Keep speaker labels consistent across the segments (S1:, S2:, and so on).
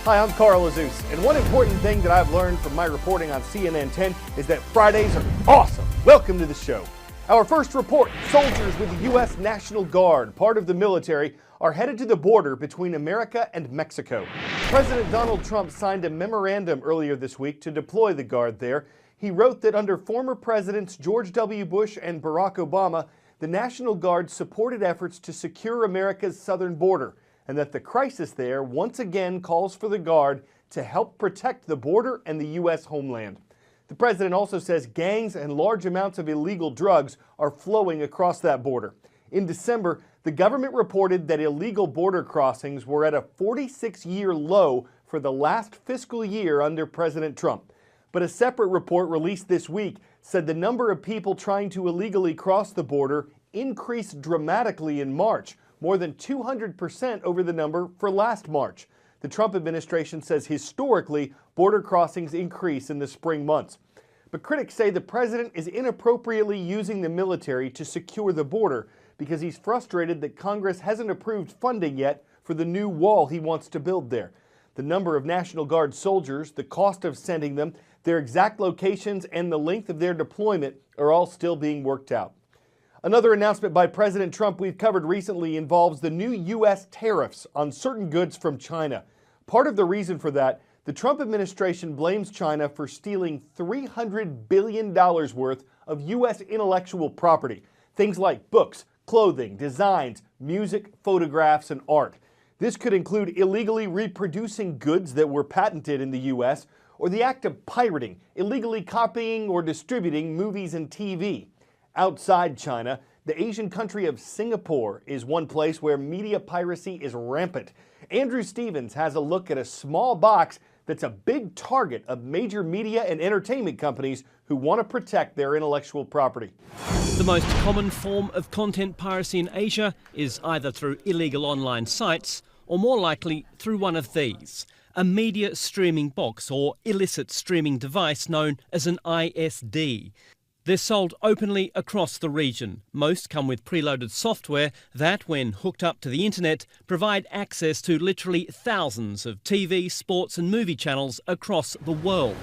S1: Hi, I'm Cral Azuz, and one important thing that I've learned from my reporting on CNN 10 is that Fridays are awesome. Welcome to the show. Our first report, soldiers with the U.S. National Guard, part of the military, are headed to the border between America and Mexico. President Donald Trump signed a memorandum earlier this week to deploy the Guard there. He wrote that under former presidents George W. Bush and Barack Obama, the National Guard supported efforts to secure America's southern border, and that the crisis there once again calls for the Guard to help protect the border and the U.S. homeland. The president also says gangs and large amounts of illegal drugs are flowing across that border. In December, the government reported that illegal border crossings were at a 46-year low for the last fiscal year under President Trump. But a separate report released this week said the number of people trying to illegally cross the border increased dramatically in March, more than 200% over the number for last March. The Trump administration says historically, border crossings increase in the spring months. But critics say the president is inappropriately using the military to secure the border because he's frustrated that Congress hasn't approved funding yet for the new wall he wants to build there. The number of National Guard soldiers, the cost of sending them, their exact locations, and the length of their deployment are all still being worked out. Another announcement by President Trump we've covered recently involves the new U.S. tariffs on certain goods from China. Part of the reason for that, the Trump administration blames China for stealing $300 billion worth of U.S. intellectual property. Things like books, clothing, designs, music, photographs, and art. This could include illegally reproducing goods that were patented in the U.S., or the act of pirating, illegally copying or distributing movies and TV. Outside China, the Asian country of Singapore is one place where media piracy is rampant. Andrew Stevens has a look at a small box that's a big target of major media and entertainment companies who want to protect their intellectual property.
S2: The most common form of content piracy in Asia is either through illegal online sites or more likely through one of these, a media streaming box or illicit streaming device known as an ISD. They're sold openly across the region. Most come with preloaded software that, when hooked up to the internet, provide access to literally thousands of TV, sports and movie channels across the world.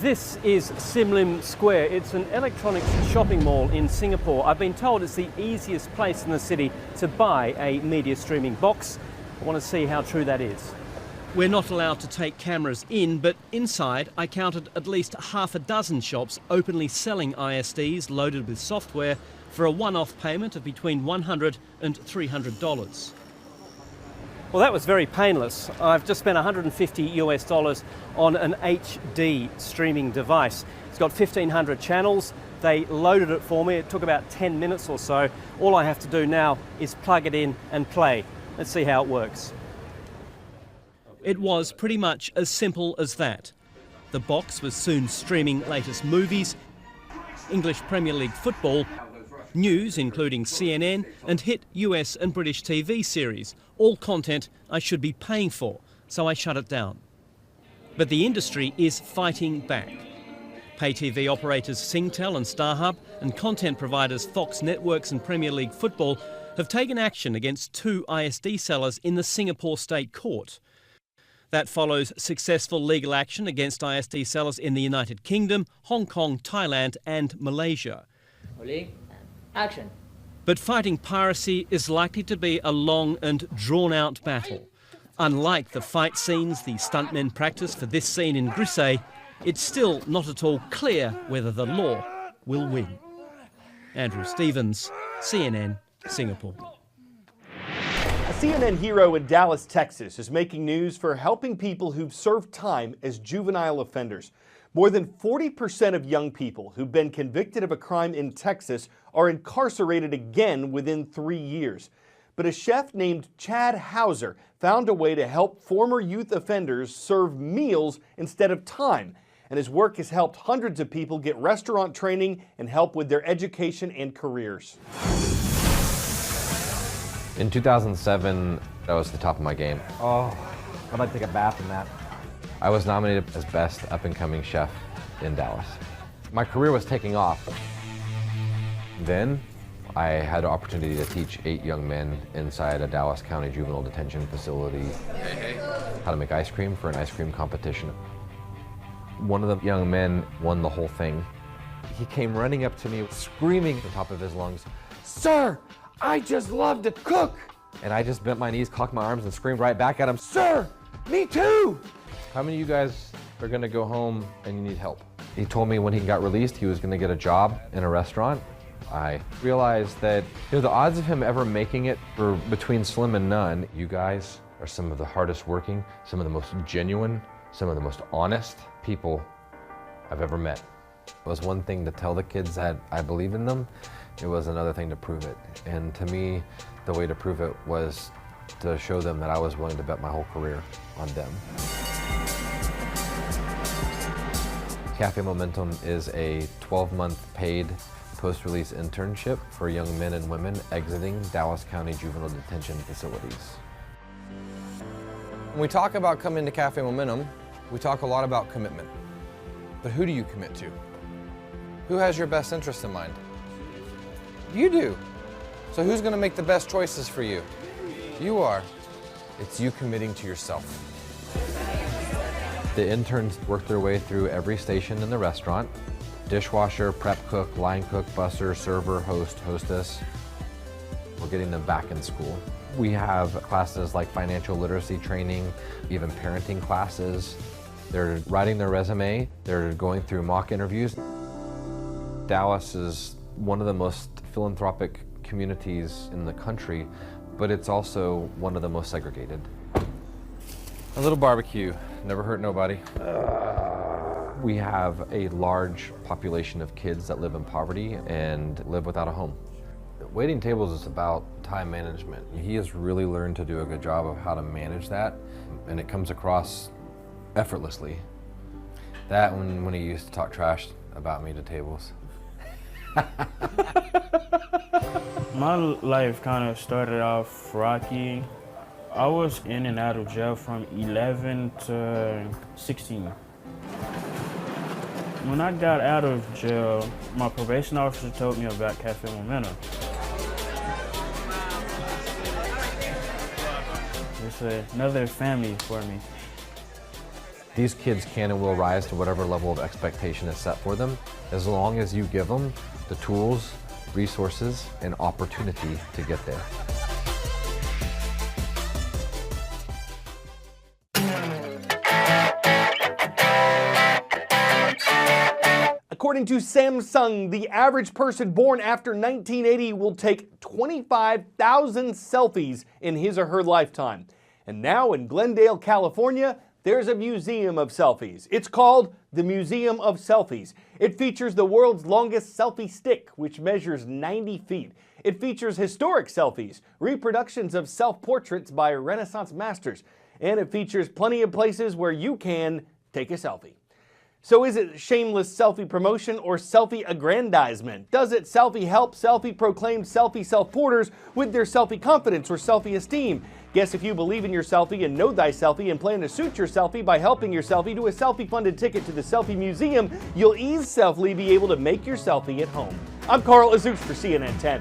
S2: This is Sim Lim Square. It's an electronics shopping mall in Singapore. I've been told it's the easiest place in the city to buy a media streaming box. I want to see how true that is. We're not allowed to take cameras in, but inside I counted at least half a dozen shops openly selling ISDs loaded with software for a one-off payment of between $100 and $300. Well, that was very painless. I've just spent $150 on an HD streaming device. It's got 1,500 channels. They loaded it for me. It took about 10 minutes or so. All I have to do now is plug it in and play. Let's see how it works. It was pretty much as simple as that. The box was soon streaming latest movies, English Premier League football, news including CNN, and hit US and British TV series, all content I should be paying for, so I shut it down. But the industry is fighting back. Pay TV operators Singtel and StarHub and content providers Fox Networks and Premier League football have taken action against two ISD sellers in the Singapore State Court. That follows successful legal action against ISD sellers in the United Kingdom, Hong Kong, Thailand and Malaysia.
S3: Action.
S2: But fighting piracy is likely to be a long and drawn-out battle. Unlike the fight scenes the stuntmen practice for this scene in Grisay, it's still not at all clear whether the law will win. Andrew Stevens, CNN, Singapore.
S1: A CNN hero in Dallas, Texas is making news for helping people who've served time as juvenile offenders. More than 40% of young people who've been convicted of a crime in Texas are incarcerated again within 3 years. But a chef named Chad Hauser found a way to help former youth offenders serve meals instead of time. And his work has helped hundreds of people get restaurant training and help with their education and careers.
S4: In 2007, I was at the top of my game.
S5: Oh, I'd like to take a bath in that.
S4: I was nominated as Best Up-and-Coming Chef in Dallas. My career was taking off. Then, I had the opportunity to teach 8 young men inside a Dallas County juvenile detention facility how to make ice cream for an ice cream competition. One of the young men won the whole thing. He came running up to me, screaming at the top of his lungs, "Sir, I just love to cook!" And I just bent my knees, cocked my arms, and screamed right back at him, "Sir, me too!" How many of you guys are gonna go home and you need help? He told me when he got released, he was gonna get a job in a restaurant. I realized that the odds of him ever making it were between slim and none. You guys are some of the hardest working, some of the most genuine, some of the most honest people I've ever met. It was one thing to tell the kids that I believe in them. It was another thing to prove it. And to me, the way to prove it was to show them that I was willing to bet my whole career on them. Cafe Momentum is a 12-month paid post-release internship for young men and women exiting Dallas County juvenile detention facilities.
S6: When we talk about coming to Cafe Momentum, we talk a lot about commitment. But who do you commit to? Who has your best interest in mind? You do. So who's going to make the best choices for you? You are. It's you committing to yourself.
S4: The interns work their way through every station in the restaurant: dishwasher, prep cook, line cook, busser, server, host, hostess. We're getting them back in school. We have classes like financial literacy training, even parenting classes. They're writing their resume, they're going through mock interviews. Dallas is one of the most philanthropic communities in the country, but it's also one of the most segregated. A little barbecue, never hurt nobody. We have a large population of kids that live in poverty and live without a home. Waiting tables is about time management. He has really learned to do a good job of how to manage that, and it comes across effortlessly. That when he used to talk trash about me to tables.
S7: My life kind of started off rocky. I was in and out of jail from 11 to 16. When I got out of jail, my probation officer told me about Cafe Momentum. It's another family for me.
S4: These kids can and will rise to whatever level of expectation is set for them, as long as you give them the tools, resources, and opportunity to get there.
S1: According to Samsung, the average person born after 1980 will take 25,000 selfies in his or her lifetime. And now in Glendale, California, there's a museum of selfies. It's called the Museum of Selfies. It features the world's longest selfie stick, which measures 90 feet. It features historic selfies, reproductions of self-portraits by Renaissance masters, and it features plenty of places where you can take a selfie. So is it shameless selfie promotion or selfie aggrandizement? Does it selfie help selfie proclaim selfie self-porters with their selfie confidence or selfie esteem? Guess if you believe in your selfie and know thy selfie and plan to suit your selfie by helping your selfie to a selfie-funded ticket to the Selfie Museum, you'll easily be able to make your selfie at home. I'm Carl Azuz for CNN 10.